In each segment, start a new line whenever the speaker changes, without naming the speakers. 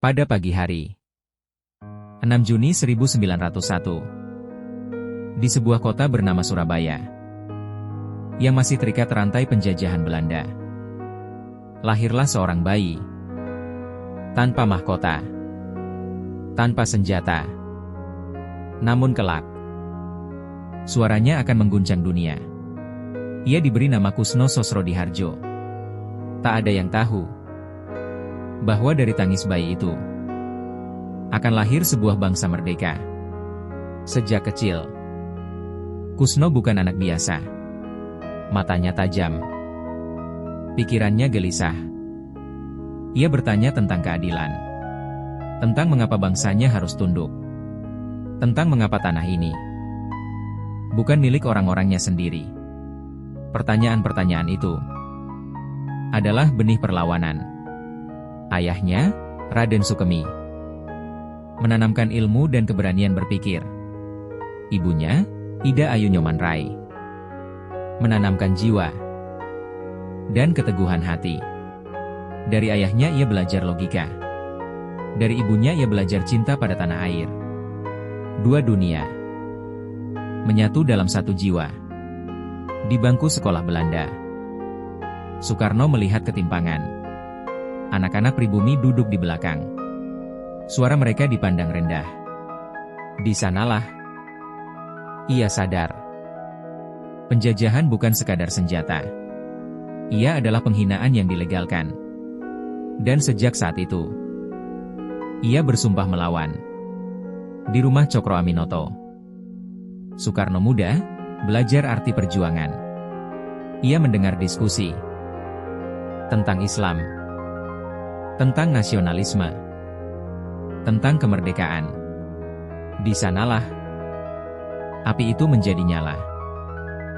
Pada pagi hari, 6 Juni 1901, di sebuah kota bernama Surabaya, yang masih terikat rantai penjajahan Belanda, lahirlah seorang bayi, tanpa mahkota, tanpa senjata, namun kelak, suaranya akan mengguncang dunia. Ia diberi nama Kusno Sosrodihardjo. Tak ada yang tahu bahwa dari tangis bayi itu akan lahir sebuah bangsa merdeka. Sejak kecil, Kusno bukan anak biasa. Matanya tajam, pikirannya gelisah. Ia bertanya tentang keadilan, tentang mengapa bangsanya harus tunduk, tentang mengapa tanah ini bukan milik orang-orangnya sendiri. Pertanyaan-pertanyaan itu adalah benih perlawanan. Ayahnya, Raden Sukemi, menanamkan ilmu dan keberanian berpikir. Ibunya, Ida Ayu Nyoman Rai, menanamkan jiwa dan keteguhan hati. Dari ayahnya ia belajar logika. Dari ibunya ia belajar cinta pada tanah air. Dua dunia menyatu dalam satu jiwa. Di bangku sekolah Belanda, Soekarno melihat ketimpangan. Anak-anak pribumi duduk di belakang. Suara mereka dipandang rendah. Di sanalah ia sadar, penjajahan bukan sekadar senjata. Ia adalah penghinaan yang dilegalkan. Dan sejak saat itu, ia bersumpah melawan. Di rumah Cokro Aminoto, Soekarno muda belajar arti perjuangan. Ia mendengar diskusi tentang Islam, tentang nasionalisme, tentang kemerdekaan. Di sanalah api itu menjadi nyala.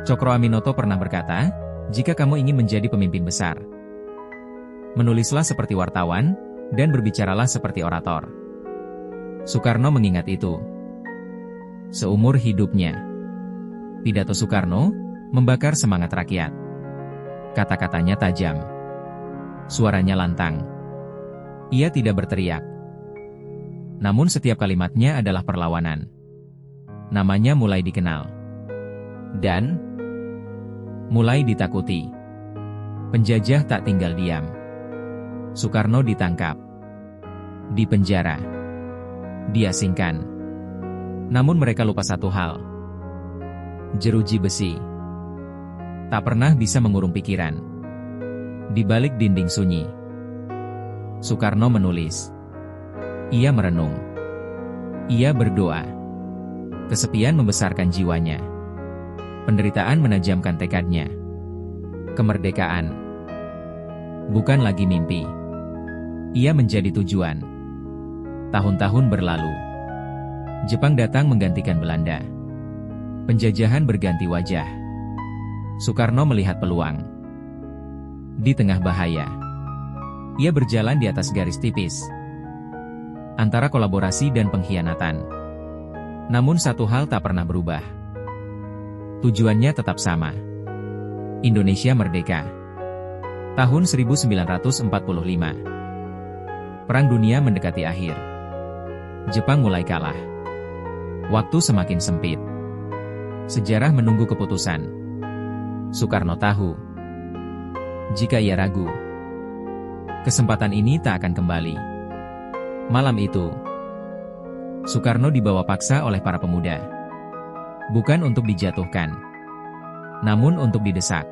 Cokro Aminoto pernah berkata, jika kamu ingin menjadi pemimpin besar, menulislah seperti wartawan, dan berbicaralah seperti orator. Soekarno mengingat itu seumur hidupnya. Pidato Soekarno membakar semangat rakyat. Kata-katanya tajam, suaranya lantang. Ia tidak berteriak, namun setiap kalimatnya adalah perlawanan. Namanya mulai dikenal dan mulai ditakuti. Penjajah tak tinggal diam. Soekarno ditangkap, dipenjara, diasingkan. Namun mereka lupa satu hal. Jeruji besi tak pernah bisa mengurung pikiran. Di balik dinding sunyi, Soekarno menulis. Ia merenung. Ia berdoa. Kesepian membesarkan jiwanya. Penderitaan menajamkan tekadnya. Kemerdekaan bukan lagi mimpi. Ia menjadi tujuan. Tahun-tahun berlalu. Jepang datang menggantikan Belanda. Penjajahan berganti wajah. Soekarno melihat peluang. Di tengah bahaya, ia berjalan di atas garis tipis antara kolaborasi dan pengkhianatan. Namun satu hal tak pernah berubah. Tujuannya tetap sama. Indonesia merdeka. Tahun 1945. Perang dunia mendekati akhir. Jepang mulai kalah. Waktu semakin sempit. Sejarah menunggu keputusan. Soekarno tahu, jika ia ragu, kesempatan ini tak akan kembali. Malam itu, Soekarno dibawa paksa oleh para pemuda. Bukan untuk dijatuhkan, namun untuk didesak.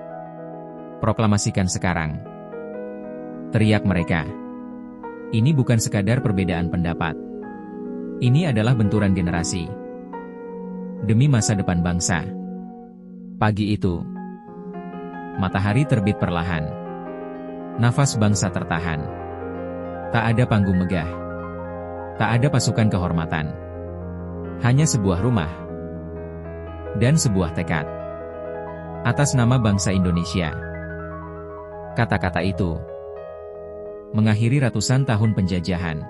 Proklamasikan sekarang, teriak mereka. Ini bukan sekadar perbedaan pendapat. Ini adalah benturan generasi. Demi masa depan bangsa. Pagi itu, matahari terbit perlahan. Nafas bangsa tertahan. Tak ada panggung megah. Tak ada pasukan kehormatan. Hanya sebuah rumah. Dan sebuah tekad. Atas nama bangsa Indonesia. Kata-kata itu mengakhiri ratusan tahun penjajahan.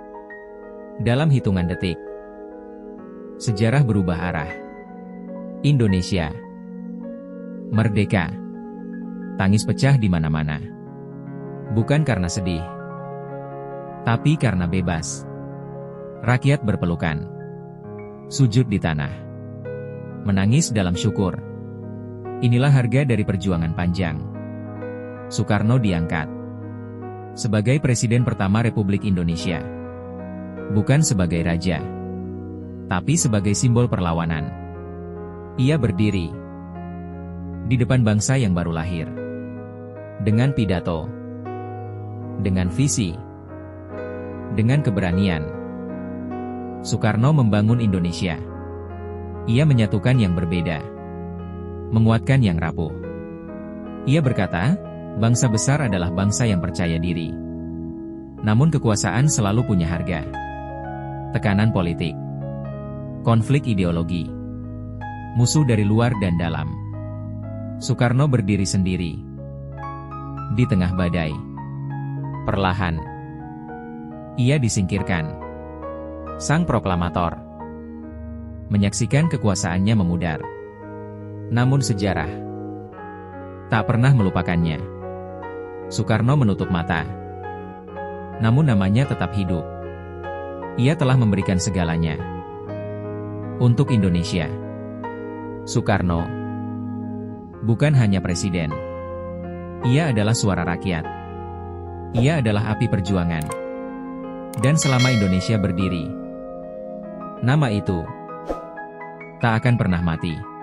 Dalam hitungan detik, sejarah berubah arah. Indonesia merdeka. Tangis pecah di mana-mana. Bukan karena sedih, tapi karena bebas. Rakyat berpelukan. Sujud di tanah. Menangis dalam syukur. Inilah harga dari perjuangan panjang. Soekarno diangkat sebagai Presiden pertama Republik Indonesia. Bukan sebagai raja, tapi sebagai simbol perlawanan. Ia berdiri di depan bangsa yang baru lahir. Dengan pidato, dengan visi, dengan keberanian, Soekarno membangun Indonesia. Ia menyatukan yang berbeda, menguatkan yang rapuh. Ia berkata, bangsa besar adalah bangsa yang percaya diri. Namun kekuasaan selalu punya harga. Tekanan politik, konflik ideologi, musuh dari luar dan dalam. Soekarno berdiri sendiri di tengah badai. Perlahan, ia disingkirkan. Sang proklamator menyaksikan kekuasaannya memudar. Namun sejarah tak pernah melupakannya. Soekarno menutup mata. Namun namanya tetap hidup. Ia telah memberikan segalanya untuk Indonesia. Soekarno bukan hanya presiden. Ia adalah suara rakyat. Ia adalah api perjuangan. Dan selama Indonesia berdiri, nama itu tak akan pernah mati.